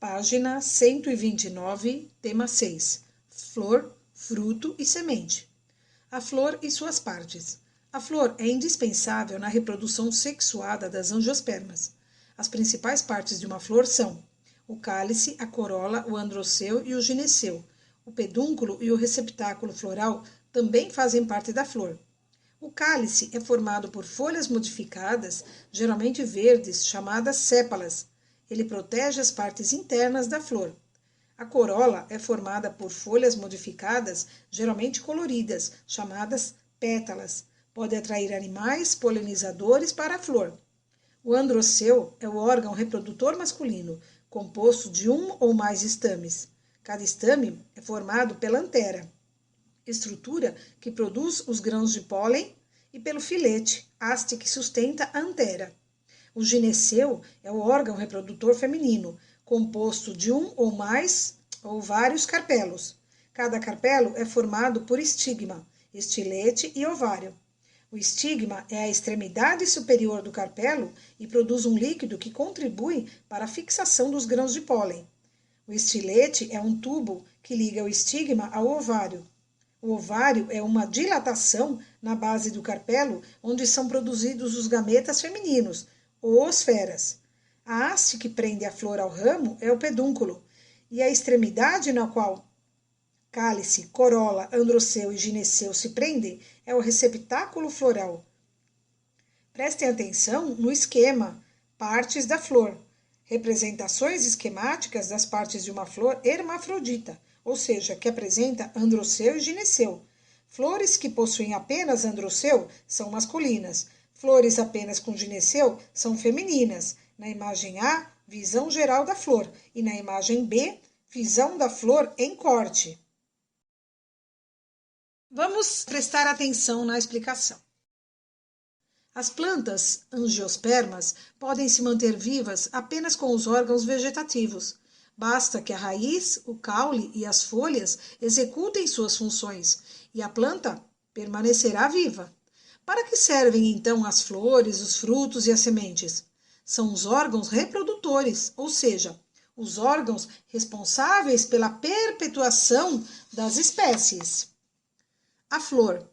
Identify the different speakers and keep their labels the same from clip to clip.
Speaker 1: Página 129, tema 6. Flor, fruto e semente. A flor e suas partes. A flor é indispensável na reprodução sexuada das angiospermas. As principais partes de uma flor são o cálice, a corola, o androceu e o gineceu. O pedúnculo e o receptáculo floral também fazem parte da flor. O cálice é formado por folhas modificadas, geralmente verdes, chamadas sépalas. Ele protege as partes internas da flor. A corola é formada por folhas modificadas, geralmente coloridas, chamadas pétalas. Pode atrair animais polinizadores para a flor. O androceu é o órgão reprodutor masculino, composto de um ou mais estames. Cada estame é formado pela antera, estrutura que produz os grãos de pólen, e pelo filete, haste que sustenta a antera. O gineceu é o órgão reprodutor feminino, composto de um ou mais ou vários carpelos. Cada carpelo é formado por estigma, estilete e ovário. O estigma é a extremidade superior do carpelo e produz um líquido que contribui para a fixação dos grãos de pólen. O estilete é um tubo que liga o estigma ao ovário. O ovário é uma dilatação na base do carpelo, onde são produzidos os gametas femininos, ou esferas. A haste que prende a flor ao ramo é o pedúnculo, e a extremidade na qual cálice, corola, androceu e gineceu se prendem é o receptáculo floral. Prestem atenção no esquema, partes da flor. Representações esquemáticas das partes de uma flor hermafrodita, ou seja, que apresenta androceu e gineceu. Flores que possuem apenas androceu são masculinas. Flores apenas com gineceu são femininas. Na imagem A, visão geral da flor, e na imagem B, visão da flor em corte. Vamos prestar atenção na explicação. As plantas angiospermas podem se manter vivas apenas com os órgãos vegetativos. Basta que a raiz, o caule e as folhas executem suas funções, e a planta permanecerá viva. Para que servem, então, as flores, os frutos e as sementes? São os órgãos reprodutores, ou seja, os órgãos responsáveis pela perpetuação das espécies. A flor.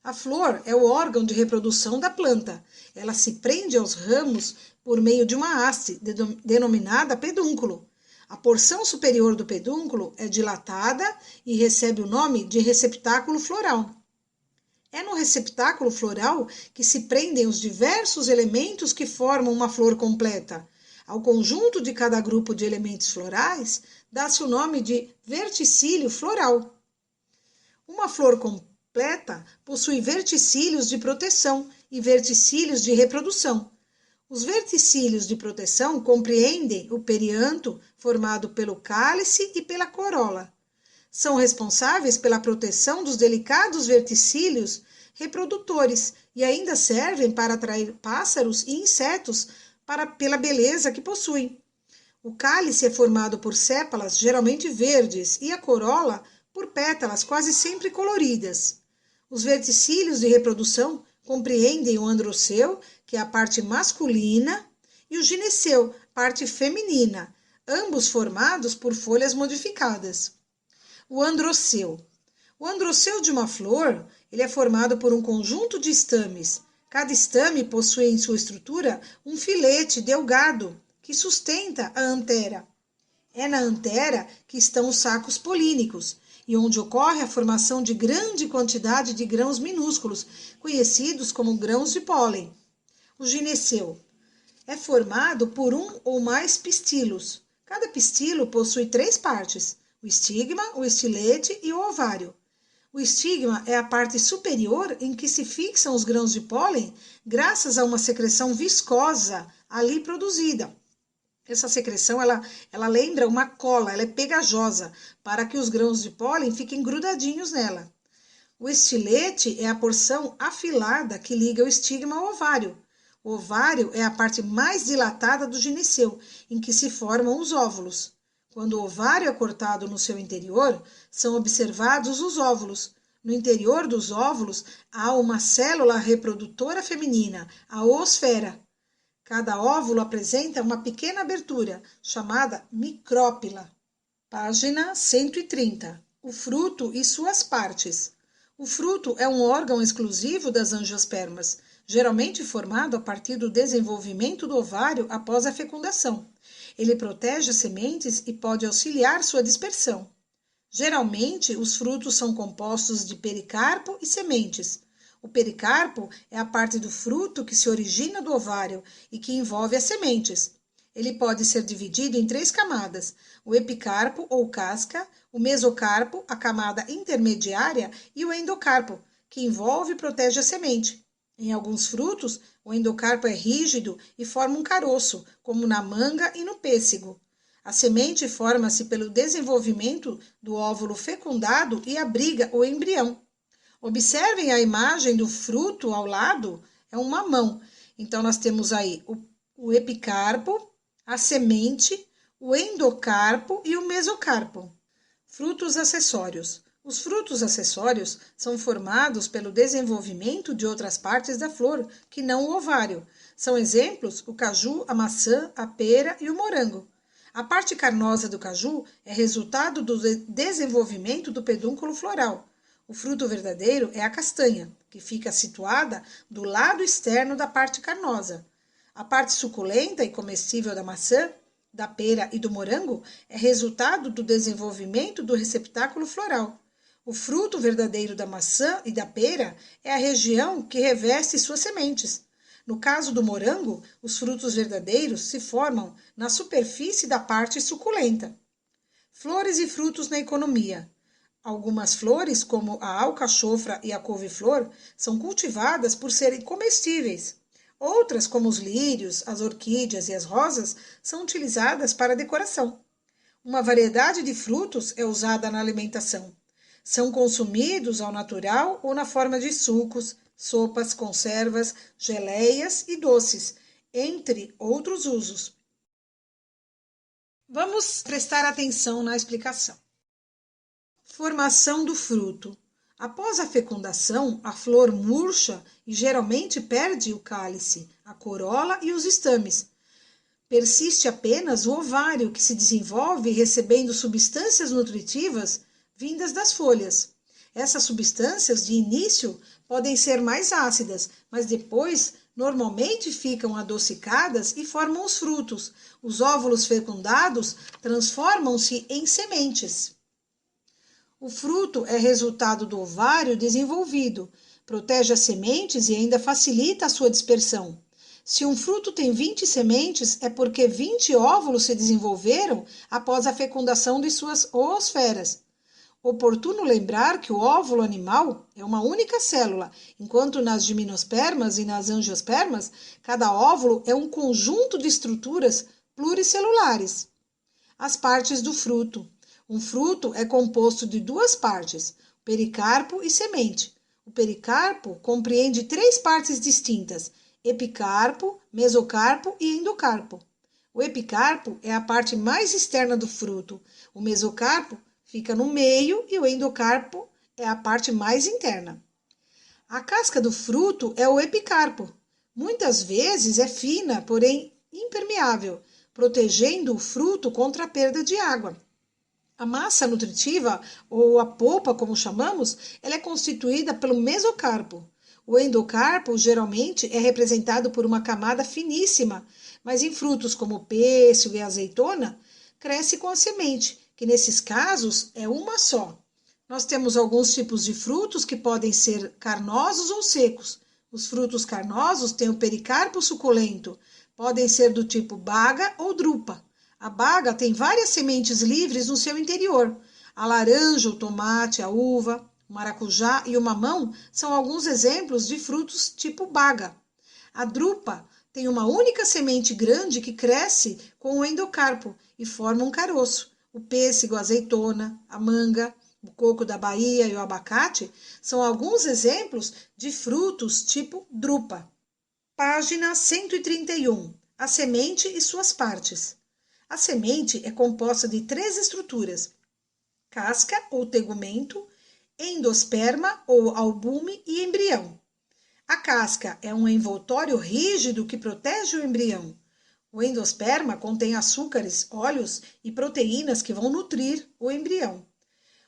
Speaker 1: A flor é o órgão de reprodução da planta. Ela se prende aos ramos por meio de uma haste, denominada pedúnculo. A porção superior do pedúnculo é dilatada e recebe o nome de receptáculo floral. É no receptáculo floral que se prendem os diversos elementos que formam uma flor completa. Ao conjunto de cada grupo de elementos florais, dá-se o nome de verticílio floral. Uma flor completa possui verticílios de proteção e verticílios de reprodução. Os verticílios de proteção compreendem o perianto, formado pelo cálice e pela corola. São responsáveis pela proteção dos delicados verticílios reprodutores e ainda servem para atrair pássaros e insetos pela beleza que possuem. O cálice é formado por sépalas geralmente verdes e a corola por pétalas quase sempre coloridas. Os verticílios de reprodução compreendem o androceu, que é a parte masculina, e o gineceu, parte feminina, ambos formados por folhas modificadas. O androceu. O androceu de uma flor, ele é formado por um conjunto de estames. Cada estame possui em sua estrutura um filete delgado que sustenta a antera. É na antera que estão os sacos polínicos, e onde ocorre a formação de grande quantidade de grãos minúsculos, conhecidos como grãos de pólen. O gineceu é formado por um ou mais pistilos. Cada pistilo possui 3 partes: o estigma, o estilete e o ovário. O estigma é a parte superior em que se fixam os grãos de pólen graças a uma secreção viscosa ali produzida. Essa secreção, ela lembra uma cola, ela é pegajosa, para que os grãos de pólen fiquem grudadinhos nela. O estilete é a porção afilada que liga o estigma ao ovário. O ovário é a parte mais dilatada do gineceu, em que se formam os óvulos. Quando o ovário é cortado no seu interior, são observados os óvulos. No interior dos óvulos há uma célula reprodutora feminina, a oosfera. Cada óvulo apresenta uma pequena abertura, chamada micrópila. Página 130. O fruto e suas partes. O fruto é um órgão exclusivo das angiospermas, geralmente formado a partir do desenvolvimento do ovário após a fecundação. Ele protege as sementes e pode auxiliar sua dispersão. Geralmente, os frutos são compostos de pericarpo e sementes. O pericarpo é a parte do fruto que se origina do ovário e que envolve as sementes. Ele pode ser dividido em 3 camadas: o epicarpo ou casca, o mesocarpo, a camada intermediária, e o endocarpo, que envolve e protege a semente. Em alguns frutos, o endocarpo é rígido e forma um caroço, como na manga e no pêssego. A semente forma-se pelo desenvolvimento do óvulo fecundado e abriga o embrião. Observem a imagem do fruto ao lado, é um mamão. Então, nós temos aí o epicarpo, a semente, o endocarpo e o mesocarpo. Frutos acessórios. Os frutos acessórios são formados pelo desenvolvimento de outras partes da flor, que não o ovário. São exemplos o caju, a maçã, a pera e o morango. A parte carnosa do caju é resultado do desenvolvimento do pedúnculo floral. O fruto verdadeiro é a castanha, que fica situada do lado externo da parte carnosa. A parte suculenta e comestível da maçã, da pera e do morango é resultado do desenvolvimento do receptáculo floral. O fruto verdadeiro da maçã e da pera é a região que reveste suas sementes. No caso do morango, os frutos verdadeiros se formam na superfície da parte suculenta. Flores e frutos na economia. Algumas flores, como a alcachofra e a couve-flor, são cultivadas por serem comestíveis. Outras, como os lírios, as orquídeas e as rosas, são utilizadas para decoração. Uma variedade de frutos é usada na alimentação. São consumidos ao natural ou na forma de sucos, sopas, conservas, geleias e doces, entre outros usos. Vamos prestar atenção na explicação. Formação do fruto. Após a fecundação, a flor murcha e geralmente perde o cálice, a corola e os estames. Persiste apenas o ovário, que se desenvolve recebendo substâncias nutritivas vindas das folhas. Essas substâncias, de início, podem ser mais ácidas, mas depois normalmente ficam adocicadas e formam os frutos. Os óvulos fecundados transformam-se em sementes. O fruto é resultado do ovário desenvolvido, protege as sementes e ainda facilita a sua dispersão. Se um fruto tem 20 sementes, é porque 20 óvulos se desenvolveram após a fecundação de suas oosferas. Oportuno lembrar que o óvulo animal é uma única célula, enquanto nas gimnospermas e nas angiospermas, cada óvulo é um conjunto de estruturas pluricelulares. As partes do fruto. Um fruto é composto de 2 partes, pericarpo e semente. O pericarpo compreende 3 partes distintas: epicarpo, mesocarpo e endocarpo. O epicarpo é a parte mais externa do fruto, o mesocarpo fica no meio e o endocarpo é a parte mais interna. A casca do fruto é o epicarpo. Muitas vezes é fina, porém impermeável, protegendo o fruto contra a perda de água. A massa nutritiva, ou a polpa, como chamamos, ela é constituída pelo mesocarpo. O endocarpo geralmente é representado por uma camada finíssima, mas em frutos como pêssego e azeitona, cresce com a semente, que nesses casos é uma só. Nós temos alguns tipos de frutos que podem ser carnosos ou secos. Os frutos carnosos têm o pericarpo suculento, podem ser do tipo baga ou drupa. A baga tem várias sementes livres no seu interior. A laranja, o tomate, a uva, o maracujá e o mamão são alguns exemplos de frutos tipo baga. A drupa tem uma única semente grande que cresce com o endocarpo e forma um caroço. O pêssego, a azeitona, a manga, o coco da Bahia e o abacate são alguns exemplos de frutos tipo drupa. Página 131. A semente e suas partes. A semente é composta de 3 estruturas: casca ou tegumento, endosperma ou albume e embrião. A casca é um envoltório rígido que protege o embrião. O endosperma contém açúcares, óleos e proteínas que vão nutrir o embrião.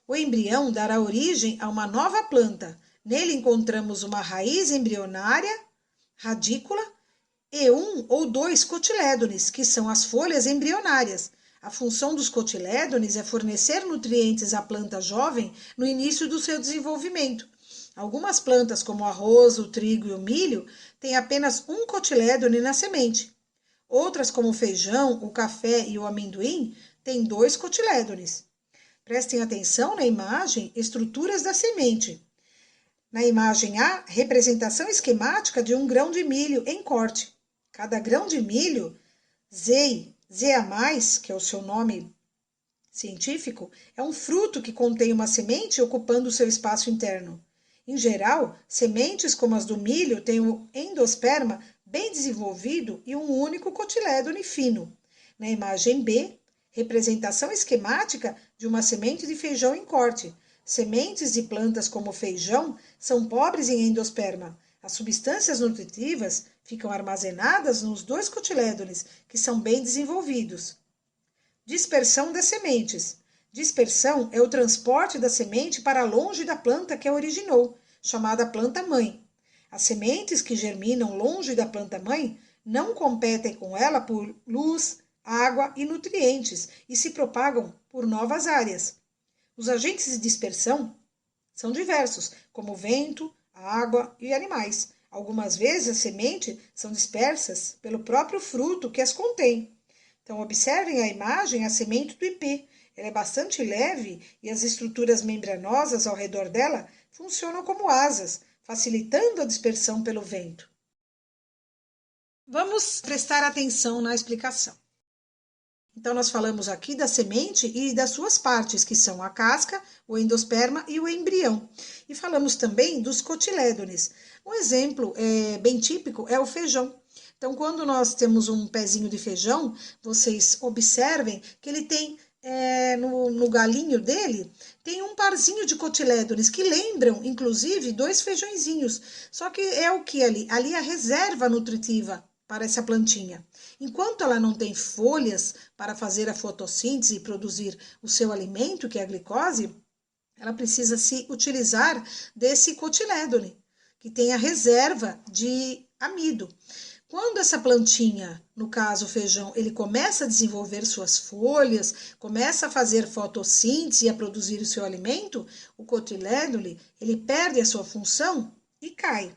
Speaker 1: O embrião dará origem a uma nova planta. Nele encontramos uma raiz embrionária, radícula, e um ou dois cotilédones, que são as folhas embrionárias. A função dos cotilédones é fornecer nutrientes à planta jovem no início do seu desenvolvimento. Algumas plantas, como o arroz, o trigo e o milho, têm apenas um cotilédone na semente. Outras, como o feijão, o café e o amendoim, têm dois cotilédones. Prestem atenção na imagem estruturas da semente. Na imagem A, representação esquemática de um grão de milho em corte. Cada grão de milho, zei, ZA+, que é o seu nome científico, é um fruto que contém uma semente ocupando o seu espaço interno. Em geral, sementes como as do milho têm o endosperma bem desenvolvido e um único cotilédone fino. Na imagem B, representação esquemática de uma semente de feijão em corte. Sementes de plantas como o feijão são pobres em endosperma. As substâncias nutritivas ficam armazenadas nos dois cotilédones, que são bem desenvolvidos. Dispersão das sementes. Dispersão é o transporte da semente para longe da planta que a originou, chamada planta-mãe. As sementes que germinam longe da planta-mãe não competem com ela por luz, água e nutrientes e se propagam por novas áreas. Os agentes de dispersão são diversos, como o vento, a água e animais. Algumas vezes as sementes são dispersas pelo próprio fruto que as contém. Então, observem a imagem, a semente do ipê. Ela é bastante leve e as estruturas membranosas ao redor dela funcionam como asas, facilitando a dispersão pelo vento. Vamos prestar atenção na explicação. Então, nós falamos aqui da semente e das suas partes, que são a casca, o endosperma e o embrião. E falamos também dos cotilédones. Um exemplo bem típico é o feijão. Então, quando nós temos um pezinho de feijão, vocês observem que ele tem, no galinho dele, tem um parzinho de cotilédones que lembram, inclusive, dois feijõezinhos. Só que é o que ali? Ali é a reserva nutritiva para essa plantinha. Enquanto ela não tem folhas para fazer a fotossíntese e produzir o seu alimento, que é a glicose, ela precisa se utilizar desse cotilédone, que tem a reserva de amido. Quando essa plantinha, no caso o feijão, ele começa a desenvolver suas folhas, começa a fazer fotossíntese e a produzir o seu alimento, o cotilédone, ele perde a sua função e cai.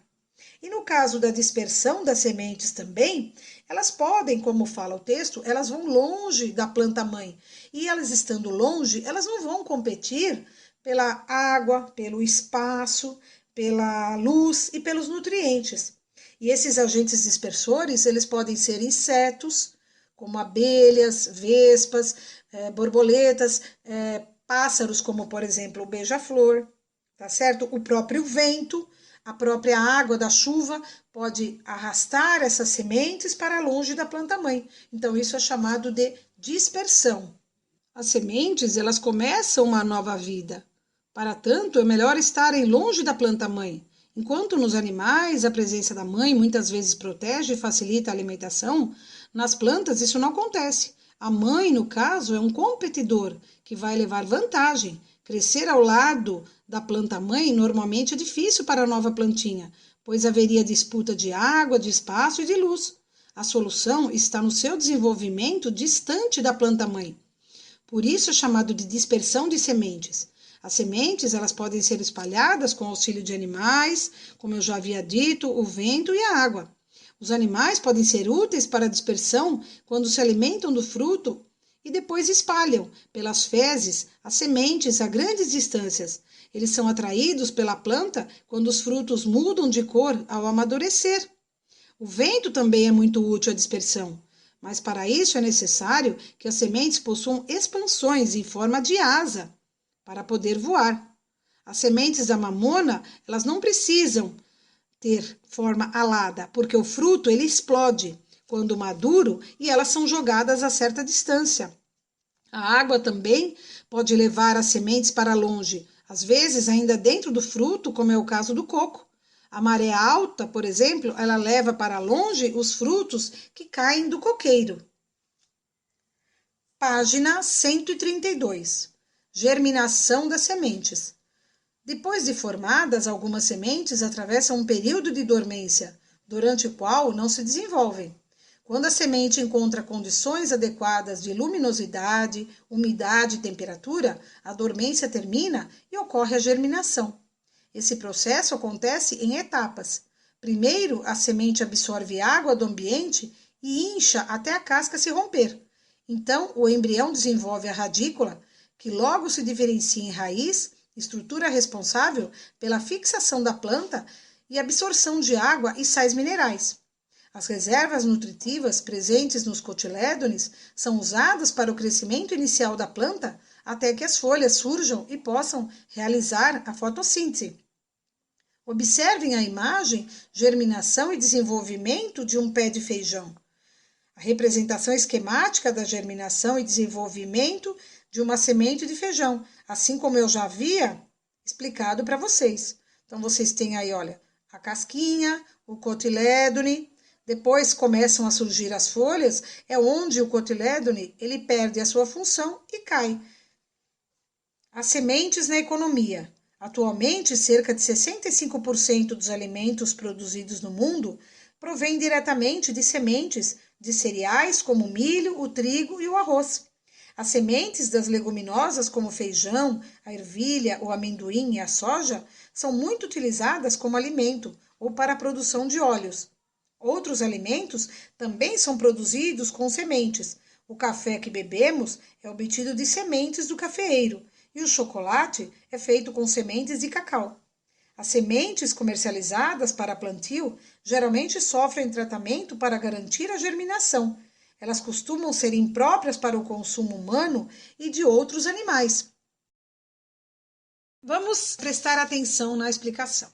Speaker 1: E no caso da dispersão das sementes também, elas podem, como fala o texto, elas vão longe da planta-mãe. E elas estando longe, elas não vão competir pela água, pelo espaço, pela luz e pelos nutrientes. E esses agentes dispersores, eles podem ser insetos, como abelhas, vespas, borboletas, pássaros, como por exemplo o beija-flor, tá certo? O próprio vento, a própria água da chuva pode arrastar essas sementes para longe da planta-mãe. Então, isso é chamado de dispersão. As sementes, elas começam uma nova vida. Para tanto, é melhor estarem longe da planta-mãe. Enquanto nos animais a presença da mãe muitas vezes protege e facilita a alimentação, nas plantas isso não acontece. A mãe, no caso, é um competidor que vai levar vantagem. Crescer ao lado da planta-mãe normalmente é difícil para a nova plantinha, pois haveria disputa de água, de espaço e de luz. A solução está no seu desenvolvimento distante da planta-mãe. Por isso é chamado de dispersão de sementes. As sementes, elas podem ser espalhadas com auxílio de animais, como eu já havia dito, o vento e a água. Os animais podem ser úteis para a dispersão quando se alimentam do fruto e depois espalham pelas fezes as sementes a grandes distâncias. Eles são atraídos pela planta quando os frutos mudam de cor ao amadurecer. O vento também é muito útil à dispersão, mas para isso é necessário que as sementes possuam expansões em forma de asa para poder voar. As sementes da mamona, elas não precisam ter forma alada, porque o fruto ele explode quando maduro e elas são jogadas a certa distância. A água também pode levar as sementes para longe, às vezes ainda dentro do fruto, como é o caso do coco. A maré alta, por exemplo, ela leva para longe os frutos que caem do coqueiro. Página 132. Germinação das sementes. Depois de formadas, algumas sementes atravessam um período de dormência, durante o qual não se desenvolvem. Quando a semente encontra condições adequadas de luminosidade, umidade e temperatura, a dormência termina e ocorre a germinação. Esse processo acontece em etapas. Primeiro, a semente absorve água do ambiente e incha até a casca se romper. Então, o embrião desenvolve a radícula, que logo se diferencia em raiz, estrutura responsável pela fixação da planta e absorção de água e sais minerais. As reservas nutritivas presentes nos cotilédones são usadas para o crescimento inicial da planta até que as folhas surjam e possam realizar a fotossíntese. Observem a imagem, germinação e desenvolvimento de um pé de feijão. A representação esquemática da germinação e desenvolvimento de uma semente de feijão, assim como eu já havia explicado para vocês. Então, vocês têm aí, olha, a casquinha, o cotilédone. Depois começam a surgir as folhas, é onde o cotilédone ele perde a sua função e cai. As sementes na economia. Atualmente, cerca de 65% dos alimentos produzidos no mundo provém diretamente de sementes de cereais como o milho, o trigo e o arroz. As sementes das leguminosas como o feijão, a ervilha, o amendoim e a soja são muito utilizadas como alimento ou para a produção de óleos. Outros alimentos também são produzidos com sementes. O café que bebemos é obtido de sementes do cafeeiro e o chocolate é feito com sementes de cacau. As sementes comercializadas para plantio geralmente sofrem tratamento para garantir a germinação. Elas costumam ser impróprias para o consumo humano e de outros animais. Vamos prestar atenção na explicação.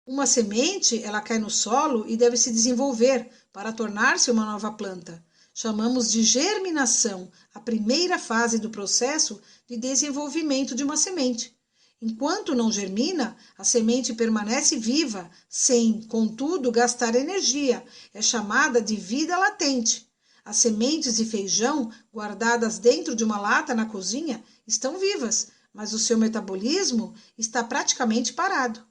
Speaker 1: Uma semente, ela cai no solo e deve se desenvolver para tornar-se uma nova planta. Chamamos de germinação a primeira fase do processo de desenvolvimento de uma semente. Enquanto não germina, a semente permanece viva, sem, contudo, gastar energia. É chamada de vida latente. As sementes de feijão, guardadas dentro de uma lata na cozinha, estão vivas, mas o seu metabolismo está praticamente parado.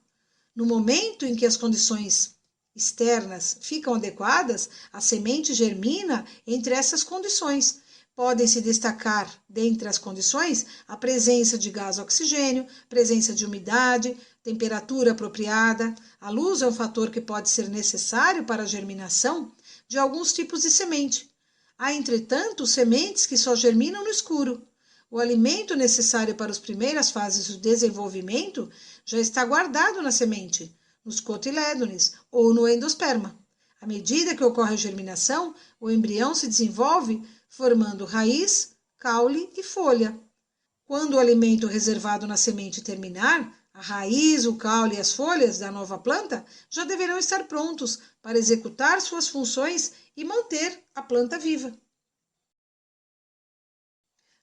Speaker 1: No momento em que as condições externas ficam adequadas, a semente germina entre essas condições. Podem se destacar, dentre as condições, a presença de gás oxigênio, presença de umidade, temperatura apropriada. A luz é um fator que pode ser necessário para a germinação de alguns tipos de semente. Há, entretanto, sementes que só germinam no escuro. O alimento necessário para as primeiras fases do desenvolvimento já está guardado na semente, nos cotilédones ou no endosperma. À medida que ocorre a germinação, o embrião se desenvolve formando raiz, caule e folha. Quando o alimento reservado na semente terminar, a raiz, o caule e as folhas da nova planta já deverão estar prontos para executar suas funções e manter a planta viva.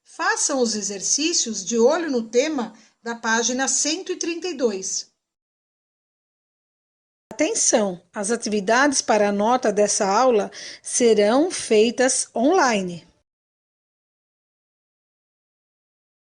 Speaker 1: Façam os exercícios de olho no tema da página 132. Atenção! As atividades para a nota dessa aula serão feitas online.